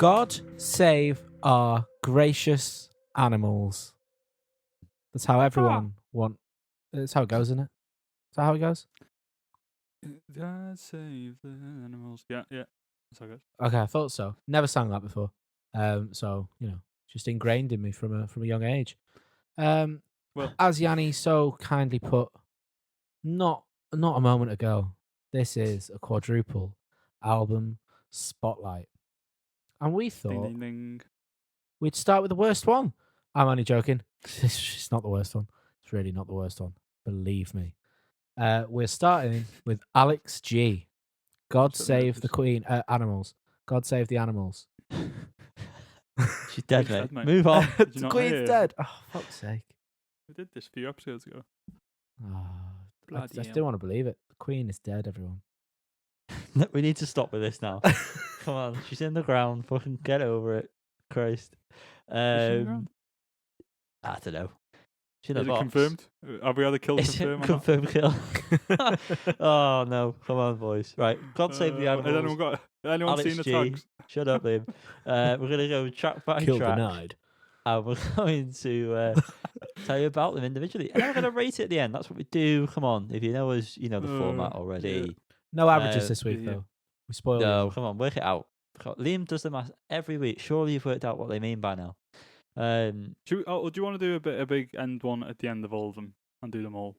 God save our gracious animals. That's how everyone want. That's how it goes, isn't it? Is that how it goes? God save the animals. Yeah. That's how it goes. Okay, I thought so. Never sang that before. So just ingrained in me from a young age. Well, As Yanni so kindly put, not a moment ago, this is a quadruple album spotlight, and we ding thought ding ding. we'd start with the worst one. I'm only joking. It's not the worst one. It's really not the worst one. Believe me. We're starting with Alex G. God save the Queen. Animals. God save the animals. She's dead, She's mate. dead, mate. Move on. Did you The not Queen's hear? dead. Oh, fuck's sake. We did this a few episodes ago. I still want to believe it. The Queen is dead, everyone. We need to stop with this now. Come on, she's in the ground. Fucking get over it, Christ. Is she in the ground? I don't know. She's in a Is it box. confirmed? Have we had a kill Is confirmed? it confirmed kill? Oh no! Come on, boys. Right, God save the animals. Has anyone Alex seen the G. tags? Shut up, Liam. We're gonna go track by Kill track, denied. and we're going to tell you about them individually, and then we're gonna rate it at the end. That's what we do. Come on, if you know us, you know the format already. Yeah. No averages this week, yeah. though. We spoiled No, you. come on, work it out. Liam does the math every week. Surely you've worked out what they mean by now. Do you want to do a big end one at the end of all of them and do them all?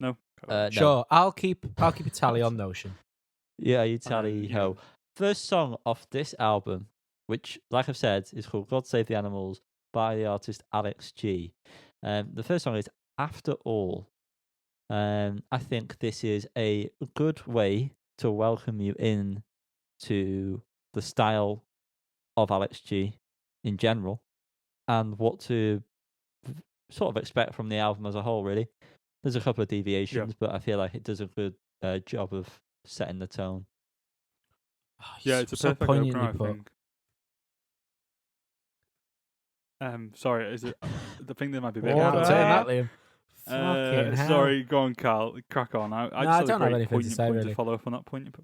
No. No. Sure, I'll keep a tally on Notion. Yeah, you tally ho. First song off this album, which, like I've said, is called God Save the Animals by the artist Alex G. The first song is After All. I think this is a good way to welcome you in to the style of Alex G in general and what to sort of expect from the album as a whole, really. There's a couple of deviations, but I feel like it does a good job of setting the tone. Yeah, it's a perfect opener, I think. Sorry, is it the thing that might be a bit? I'm saying that, Liam. Fucking hell. Sorry, go on, Carl. Crack on. I don't have anything to say, really. To follow up on that point.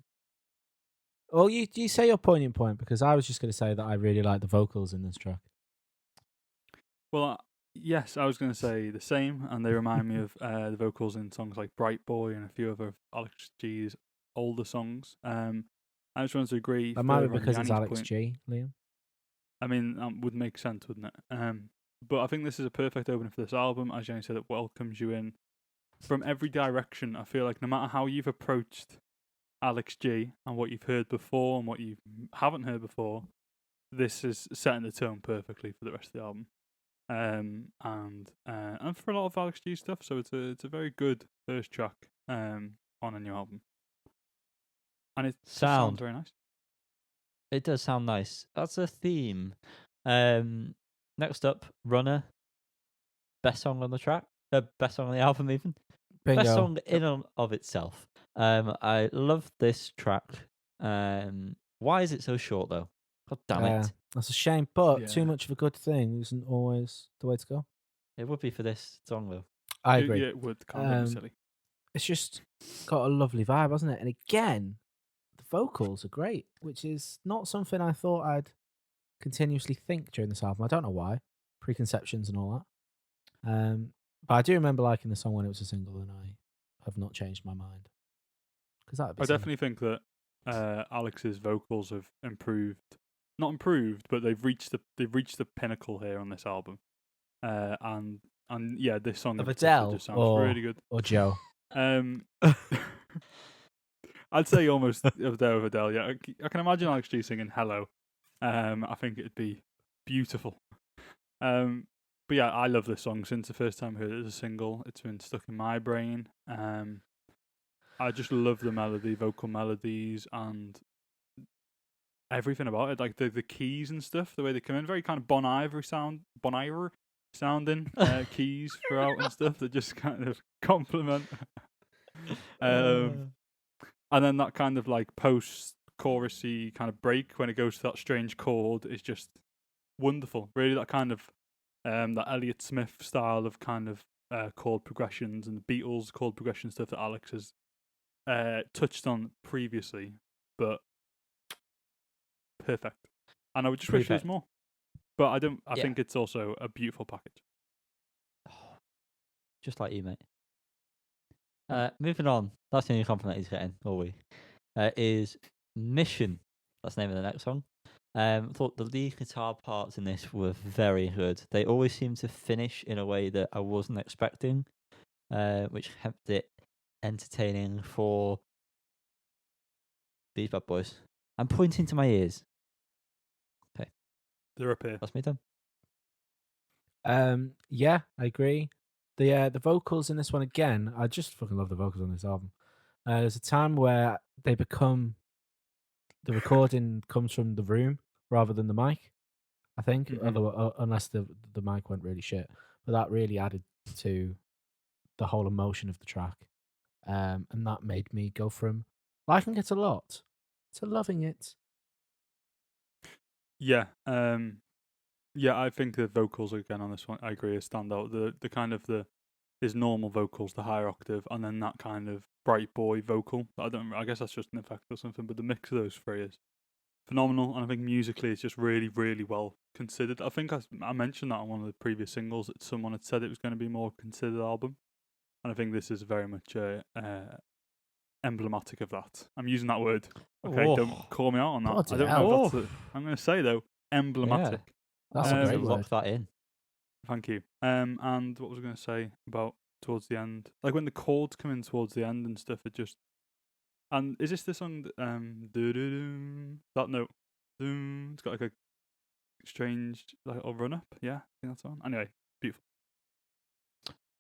Well, you say your poignant point because I was just going to say that I really like the vocals in this track. Well, yes, I was going to say the same, and they remind me of the vocals in songs like Bright Boy and a few other Alex G's older songs. I just wanted to agree. That might be because it's Alex G, Liam. I mean, that would make sense, wouldn't it? But I think this is a perfect opening for this album. As Yanni said, it welcomes you in from every direction. I feel like no matter how you've approached Alex G and what you've heard before and what you haven't heard before, this is setting the tone perfectly for the rest of the album. And for a lot of Alex G stuff, so it's a very good first track on a new album, and it sounds very nice. It does sound nice. That's a theme. Next up, Runner. Best song on the track. Best song on the album, even. Bingo. Best song in and of itself. I love this track. Why is it so short, though? God damn it. That's a shame, but too much of a good thing isn't always the way to go. It would be for this song, though. I agree. Yeah, it would. Kind of be silly. It's just got a lovely vibe, hasn't it? And again, the vocals are great, which is not something I thought I'd continuously think during this album. I don't know why. Preconceptions and all that. But I do remember liking the song when it was a single, and I have not changed my mind. I definitely think that Alex's vocals have improved. Not improved, but they've reached the pinnacle here on this album. And yeah, this song of Adele just sounds really good. Or Joe. I'd say almost of Adele. Yeah, I can imagine Alex G singing "Hello." I think it'd be beautiful. But yeah, I love this song since the first time I heard it as a single. It's been stuck in my brain. I just love the melody, vocal melodies, and everything about it. Like the keys and stuff, the way they come in, very kind of Bon Iver sounding keys throughout and stuff that just kind of complement. And then that kind of like post-chorusy kind of break when it goes to that strange chord is just wonderful. Really, that kind of that Elliott Smith style of kind of chord progressions and the Beatles chord progression stuff that Alex has touched on previously, but perfect. and I would just wish there was Prefect. more. But I don't. I Yeah. think it's also a beautiful package. Just like you, mate. Moving on. That's the only compliment he's getting all week. Is Mission. That's the name of the next song. Thought the lead guitar parts in this were very good. They always seem to finish in a way that I wasn't expecting, which kept it entertaining for these bad boys. I'm pointing to my ears. They're up here. That's me done. Yeah, I agree. The vocals in this one again, I just fucking love the vocals on this album. There's a time where the recording comes from the room rather than the mic, I think, Mhm. unless the mic went really shit. But that really added to the whole emotion of the track, and that made me go from liking it a lot to loving it. Yeah. Yeah. I think the vocals again on this one, I agree, stand out. The kind of his normal vocals, the higher octave, and then that kind of bright boy vocal. I guess that's just an effect or something. But the mix of those three is phenomenal, and I think musically it's just really, really well considered. I think I mentioned that on one of the previous singles that someone had said it was going to be a more considered album, and I think this is very much emblematic of that. I'm using that word. Okay, don't Oh, call me out on that. Bloody I don't hell. know if that's Oh. the. I'm going to say though, emblematic. That's I'm a going great to word. lock that in. Thank you. And what was I going to say about towards the end? Like when the chords come in towards the end and stuff, it just. And is this the song that that note? It's got like a strange like a run up. Yeah, I think that's the one. Anyway, beautiful.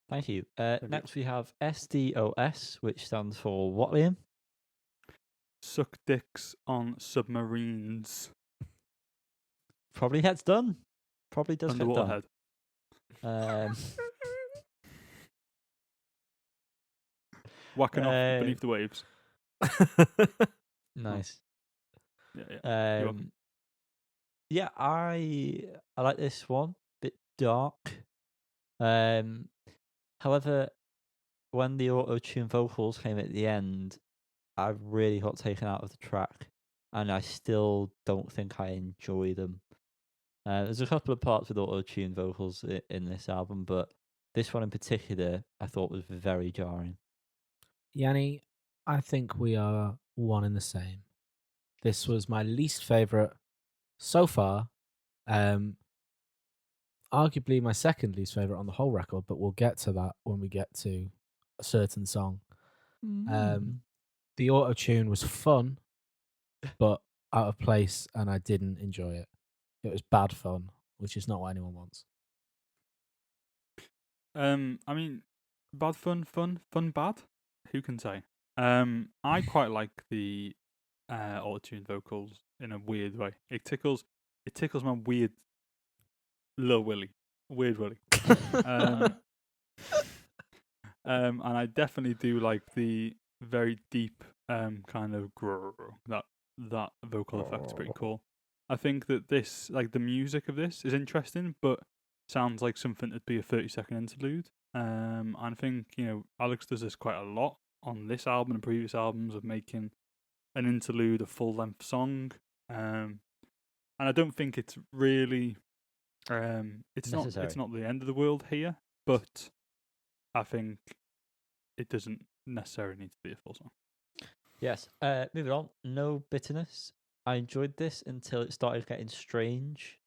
Thank you. you Next we have SDOS, which stands for what, Liam? Suck dicks on submarines. Probably gets done. Probably does get Underwater done. head. Whacking off beneath the waves. Nice. Yeah. You're welcome. Yeah, I like this one. Bit dark. However, when the auto-tune vocals came at the end, I really got taken out of the track, and I still don't think I enjoy them. There's a couple of parts with auto-tune vocals in this album, but this one in particular I thought was very jarring. Yanni, I think we are one in the same. This was my least favorite so far. Arguably my second least favorite on the whole record, but we'll get to that when we get to a certain song. The auto tune was fun, but out of place, and I didn't enjoy it. It was bad fun, which is not what anyone wants. I mean, bad fun, bad. Who can say? I quite like the auto-tune vocals in a weird way. It tickles my weird little willy, weird willy. And I definitely do like the very deep kind of that vocal effect is pretty cool. I think that this, like the music of this, is interesting, but sounds like something that'd be a 30-second interlude. And I think Alex does this quite a lot on this album and previous albums of making an interlude a full-length song. And I don't think it's really it's necessary. not the end of the world here, but I think it doesn't necessarily need to be a full song. Yes. Moving on. No bitterness. I enjoyed this until it started getting strange.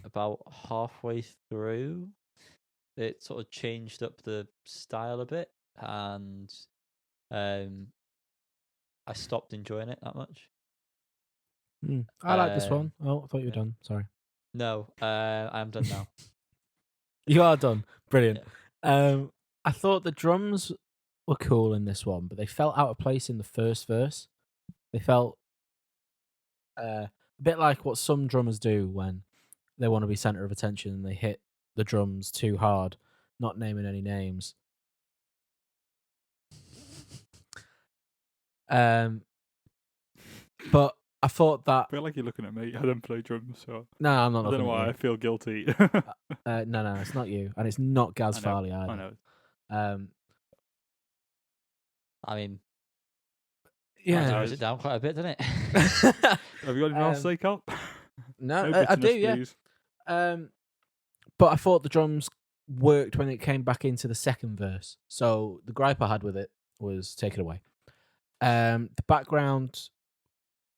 About halfway through, it sort of changed up the style a bit, and I stopped enjoying it that much. I like this one. Oh, I thought you were done. Sorry. No, I am done now. You are done. Brilliant. I thought the drums were cool in this one, but they felt out of place in the first verse. They felt a bit like what some drummers do when they want to be center of attention and they hit the drums too hard, not naming any names. But I thought that. I feel like you're looking at me. I don't play drums, so No, I'm not. I don't know looking at why you. I feel guilty. No, it's not you, and it's not Gaz Farley either. I know. I mean, yeah, narrows it down quite a bit, doesn't it? Have you got anything else to say, Cal? No, No I do, bitterness, yeah. please. But I thought the drums worked when it came back into the second verse. So the gripe I had with it was take it away. The background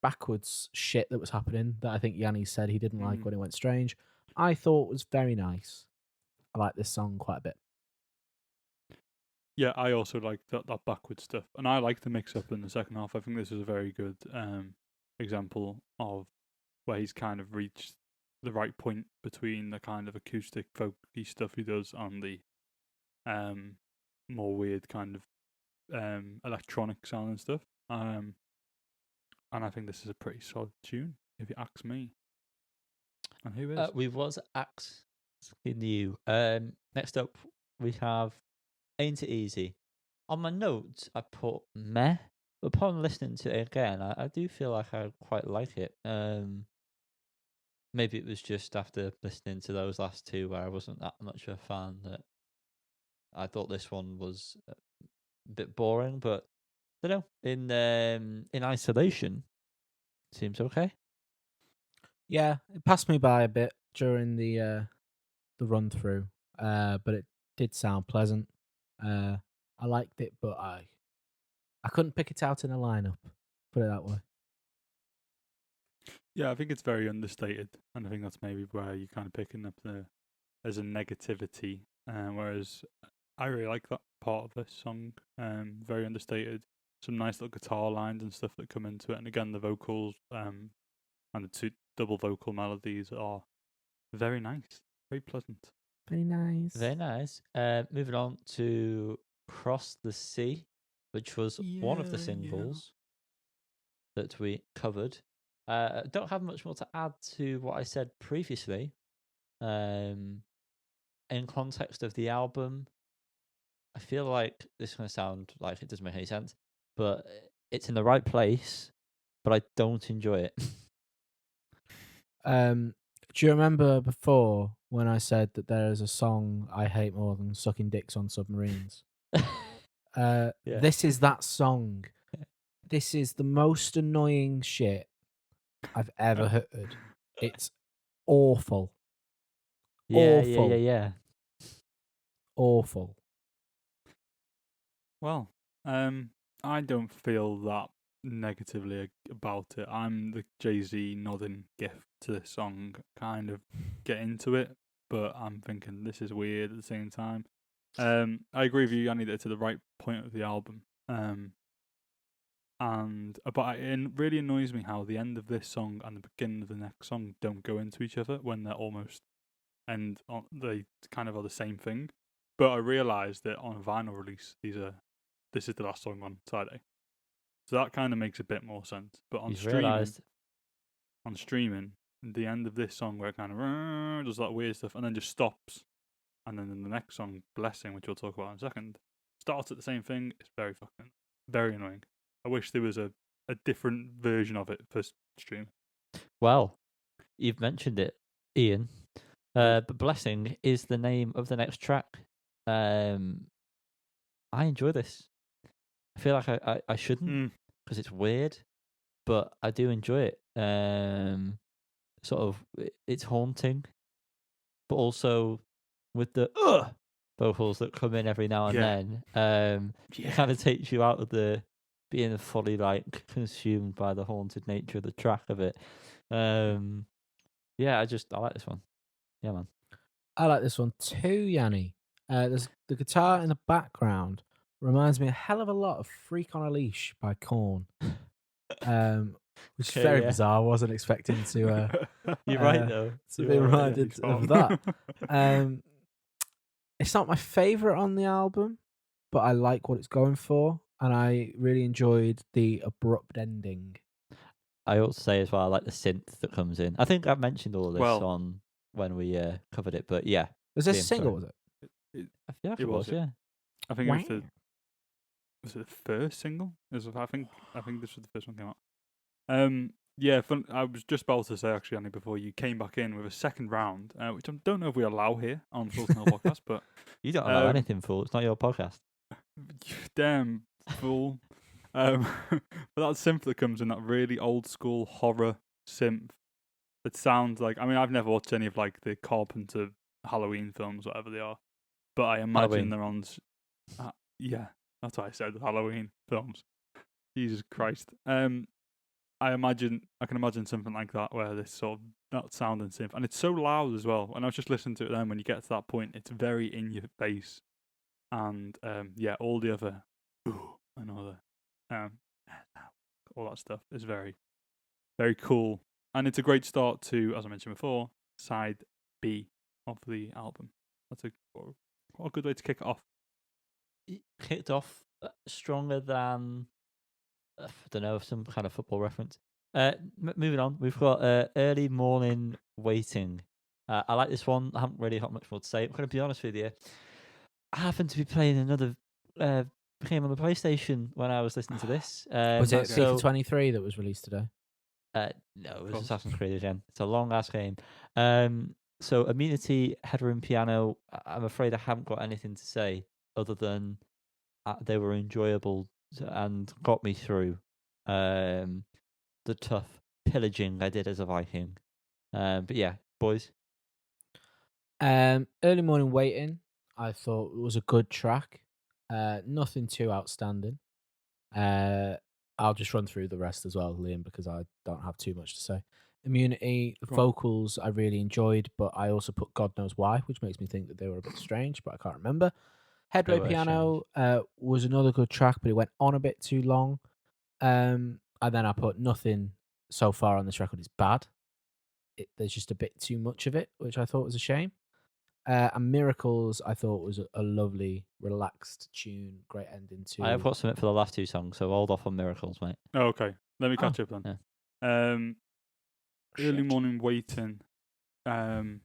backwards shit that was happening that I think Yanni said he didn't like when it went strange, I thought was very nice. I like this song quite a bit. Yeah, I also like that backward stuff, and I like the mix up in the second half. I think this is a very good example of where he's kind of reached the right point between the kind of acoustic folky stuff he does on the more weird kind of electronic sound and stuff. And I think this is a pretty solid tune, if you ask me. And who is? We was asking you. Next up, we have Ain't It Easy. On my notes, I put meh. But upon listening to it again, I do feel like I quite like it. Maybe it was just after listening to those last two where I wasn't that much of a fan that I thought this one was a bit boring. But I don't know. In isolation, seems okay. Yeah, it passed me by a bit during the run through, but it did sound pleasant. I liked it, but I couldn't pick it out in a lineup. Put it that way. Yeah, I think it's very understated, and I think that's maybe where you're kind of picking up as a negativity. Whereas I really like that part of this song. Very understated. Some nice little guitar lines and stuff that come into it, and again the vocals and the two double vocal melodies are very nice, very pleasant. Very nice. Very nice. Moving on to Cross the Sea, which was one of the singles that we covered. Don't have much more to add to what I said previously. In context of the album, I feel like this is going to sound like it doesn't make any sense, but it's in the right place, but I don't enjoy it. Do you remember before when I said that there is a song I hate more than sucking dicks on submarines? Yeah. This is that song. This is the most annoying shit I've ever heard. It's awful. Yeah, Awful. yeah. Awful. Well, I don't feel that negatively about it. I'm the Jay-Z nodding gift to this song, kind of get into it, but I'm thinking this is weird at the same time. I agree with you, Yanni, that it's at the right point of the album. But it really annoys me how the end of this song and the beginning of the next song don't go into each other when they're almost they kind of are the same thing. But I realised that on a vinyl release, this is the last song on side A. So that kind of makes a bit more sense. But on streaming, the end of this song where it kind of does that weird stuff and then just stops, and then in the next song, Blessing, which we'll talk about in a second, starts at the same thing. It's very annoying. I wish there was a different version of it for streaming. Well, you've mentioned it, Ian. But Blessing is the name of the next track. I enjoy this. I feel like I shouldn't because it's weird, but I do enjoy it. Sort of, it's haunting, but also with the vocals that come in every now and then. It kind of takes you out of the being fully like consumed by the haunted nature of the track of it. Yeah, I like this one. Yeah, man. I like this one too, Yanni. There's the guitar in the background reminds me a hell of a lot of "Freak on a Leash" by Korn, which is very bizarre. I wasn't expecting to. You're right though. To be reminded of that. It's not my favorite on the album, but I like what it's going for, and I really enjoyed the abrupt ending. I also say as well, I like the synth that comes in. I think I've mentioned all of this on when we covered it, but yeah. Was this a single? Was it? I feel like it was. Yeah. I think it was it the first single? I think this was the first one came out. Yeah, fun. I was just about to say actually, Annie, before you came back in with a second round, which I don't know if we allow here on Full Tunnel Podcast, but you don't allow anything, fool. It's not your podcast. Damn fool. But that synth that comes in, that really old school horror synth, that sounds like. I mean, I've never watched any of like the Carpenter Halloween films, whatever they are, but I imagine Halloween. they're on. Yeah, that's what I said. Halloween films. Jesus Christ. I can imagine something like that where this sort of that sound and synth, and it's so loud as well. And I was just listening to it then. When you get to that point, it's very in your face, and yeah, all the other and all that stuff is very, very cool, and it's a great start to, as I mentioned before, side B of the album. That's what a good way to kick it off. It kicked off stronger than I don't know, some kind of football reference. Moving on, we've got Early Morning Waiting. I like this one. I haven't really got much more to say. I'm going to be honest with you. I happened to be playing another game on the PlayStation when I was listening to this. Was it so- FIFA 23 that was released today? No, it was Close. Assassin's Creed again. It's a long ass game. So Immunity, Headroom Piano. I'm afraid I haven't got anything to say other than they were enjoyable and got me through the tough pillaging I did as a Viking. But yeah, boys. Early Morning Waiting, I thought was a good track. Nothing too outstanding. I'll just run through the rest as well, Liam, because I don't have too much to say. Immunity, the Go on. vocals I really enjoyed, but I also put God Knows Why, which makes me think that they were a bit strange, but I can't remember. Headway were Piano was another good track, but it went on a bit too long. And then I put Nothing so far on this record is bad. There's just a bit too much of it, which I thought was a shame. And Miracles, I thought was a lovely, relaxed tune, great ending to. I have got something for the last two songs, so hold off on Miracles, mate. Oh, okay, let me catch up then. Yeah. Early Shit. Morning Waiting. I'm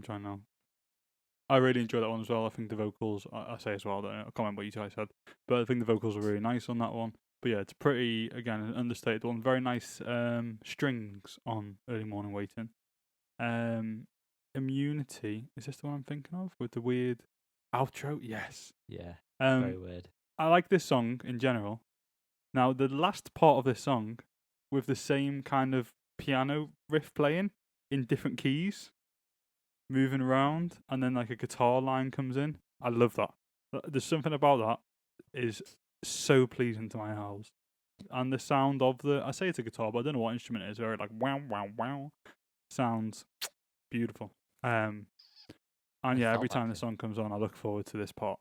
trying now. I really enjoyed that one as well. I think the vocals, I say as well, I can't remember what you guys said, but I think the vocals were really nice on that one. But yeah, it's pretty, again, an understated one. Very nice strings on Early Morning Waiting. Immunity, is this the one I'm thinking of with the weird outro? Yes. Yeah, very Um, weird. I like this song in general. Now, the last part of this song with the same kind of piano riff playing in different keys, moving around, and then like a guitar line comes in. I love that. There's something about that is so pleasing to my house. And the sound of I say it's a guitar, but I don't know what instrument it is. Very like wow, wow, wow. Sounds beautiful. And yeah, every time the song comes on, I look forward to this part.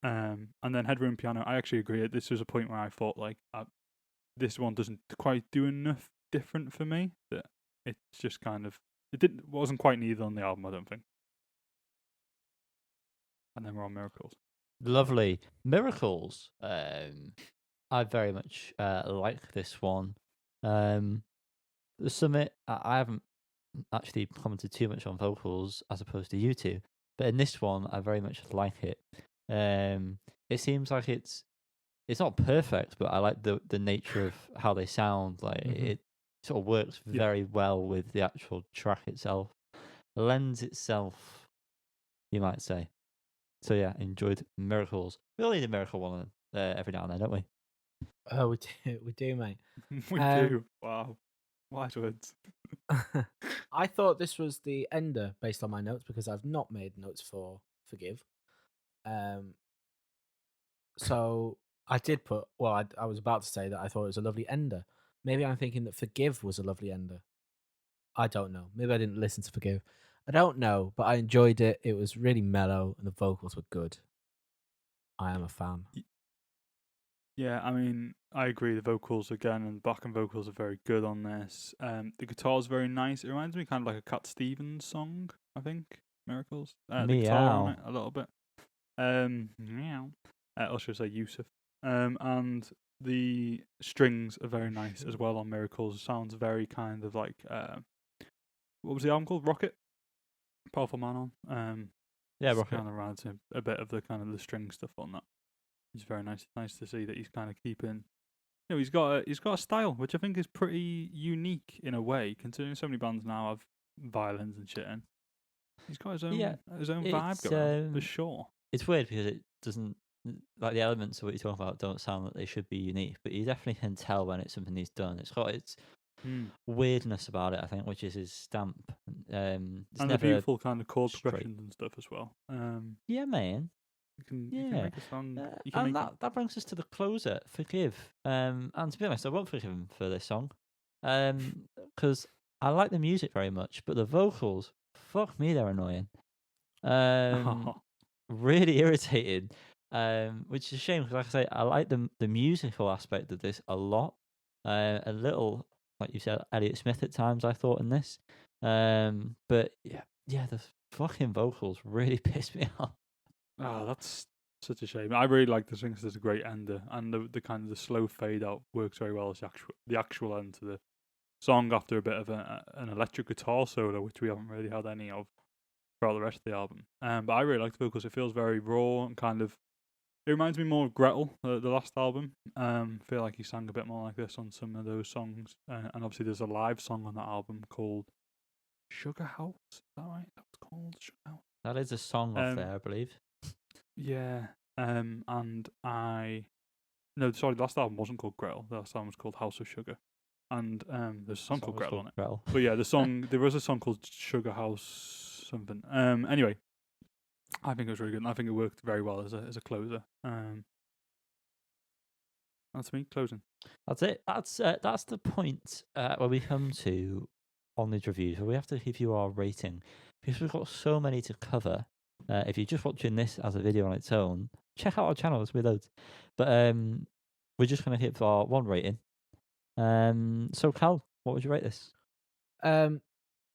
And then Headroom Piano, I actually agree. This was a point where I thought like this one doesn't quite do enough different for me. That it's just kind of wasn't quite needed on the album, I don't think. And then we're on Miracles. Lovely. Miracles. I very much like this one. The Summit, I haven't actually commented too much on vocals as opposed to you two, but in this one, I very much like it. It seems like it's not perfect, but I like the nature of how they sound. Like it sort of works very well with the actual track itself. Lends itself, you might say. So yeah, enjoyed Miracles. We all need a miracle one every now and then, don't we? Oh, we do, mate. We do. Wow. Wise words. I thought this was the ender based on my notes because I've not made notes for Forgive. So I did put. Well, I was about to say that I thought it was a lovely ender. Maybe I'm thinking that Forgive was a lovely ender. I don't know. Maybe I didn't listen to Forgive. I don't know, but I enjoyed it. It was really mellow and the vocals were good. I am a fan. Yeah, I mean, I agree. The vocals again and backing vocals are very good on this. The guitar's very nice. It reminds me kind of like a Cat Stevens song, I think. Miracles. The guitar on it a little bit. Meow. Or should I say Yusuf. And the strings are very nice as well on Miracles. It sounds very kind of like what was the album called? Rocket. Powerful Man on. Yeah, Rocket. Kind of reminds him a bit of the kind of the string stuff on that. It's very nice. It's nice to see that he's kind of keeping. You know, he's got a style which I think is pretty unique in a way, considering so many bands now have violins and shit in. He's got his own vibe going on, for sure. It's weird because it doesn't, like the elements of what you're talking about don't sound like they should be unique, but you definitely can tell when it's something he's done. weirdness about it, I think, which is his stamp. It's And the never beautiful kind of chord straight. progressions and stuff as well. Yeah, man. You can Yeah. make a song. You can And make that brings us to the closer, Forgive. And to be honest, I won't forgive him for this song. Because I like the music very much, but the vocals, fuck me, they're annoying. Really irritating. Which is a shame because, like I say, I like the musical aspect of this a lot. A little, like you said, Elliott Smith at times, I thought, in this. But yeah, the fucking vocals really piss me off. Oh, that's such a shame. I really like this. I think this is a great ender, and the kind of the slow fade out works very well as the actual end to the song after a bit of an electric guitar solo, which we haven't really had any of throughout the rest of the album. But I really like the vocals. It feels very raw and kind of. It reminds me more of Gretel, the last album. Feel like he sang a bit more like this on some of those songs, and obviously there's a live song on that album called Sugar House. Is that right? That's called Sugar House. That is a song off there, I believe. Yeah. And no, sorry, the last album wasn't called Gretel. The last album was called House of Sugar, and there's a song called Gretel on it. Gretel. But yeah, there was a song called Sugar House something. Anyway, I think it was really good, and I think it worked very well as a closer. That's me closing. That's it. That's the point where we come to on these reviews, where we have to give you our rating because we've got so many to cover. If you're just watching this as a video on its own, check out our channel. There's loads. But we're just going to hit our one rating. So Cal, what would you rate this? I'm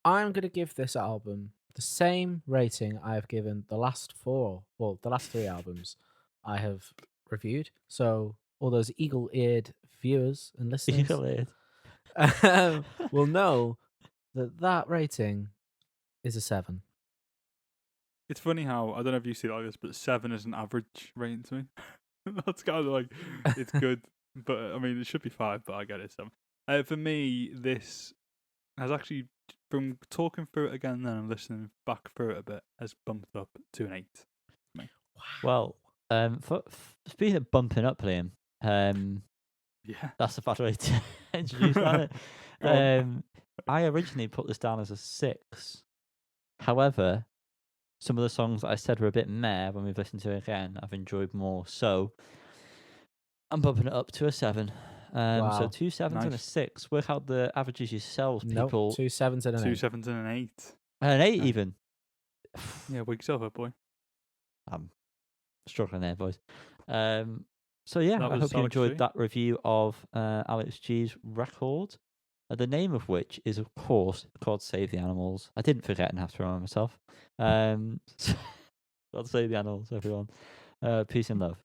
going to give this album the same rating I have given the last three albums I have reviewed. So all those eagle-eared viewers and listeners Eagle-eared. will know that rating is a 7. It's funny how, I don't know if you see it like this, but 7 is an average rating to me. That's kind of like, it's good, but I mean, it should be 5, but I get it. 7. For me, this has actually, from talking through it again then and listening back through it a bit, has bumped up to an 8 for me. Wow. Well, speaking of bumping up, Liam, yeah, that's a bad way to introduce that. I originally put this down as a 6. However, some of the songs that I said were a bit meh when we've listened to it again, I've enjoyed more. So I'm bumping it up to a 7. Wow. So 2 7s and a Nice. 6. Work out the averages yourselves, people. Nope, 2 7s and an 8. 2 7s and an 8. And an 8 Okay. even. Yeah, wake yourself up, boy. I'm struggling there, boys. So yeah, That I was hope you Alex enjoyed G. that review of Alex G's record. The name of which is, of course, God Save the Animals. I didn't forget and have to remind myself. God Save the Animals, everyone. Peace and love.